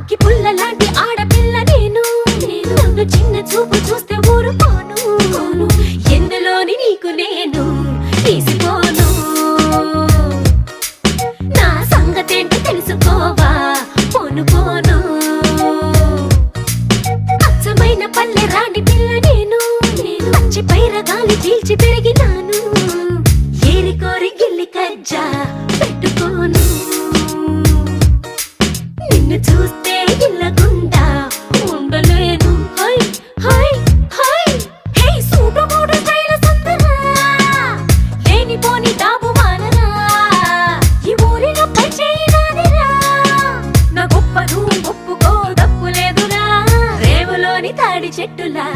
అగ్గి పుల్ల లాంటి ఆడపిల్ల నేను నన్ను చిన్న చూపు చూస్తే ఊరుకోను ఎందులోని నీకు నేను తీసిపోను నా సంగతేంటి తెలుసుకోవా పోను పోను అచ్చమైన పల్లె రాణి పిల్ల నేను పచ్చి పైర గాలి చీల్చి పెరిగినాను ఏరి కోరి గిల్లి కజ్జా పెట్టుకోను నిన్ను చూస్తే ఇల్లగుండా ఉండలేను హై హై హై హే సూటు మూడు స్టైల్ సుందరా లేనిపోని డాబు మానరా ఈ ఊరిలో పై చేయనాదిరా నా గొప్పను ఒప్పుకో తప్పు లేదురా రేవులోని తాడి చెట్టులా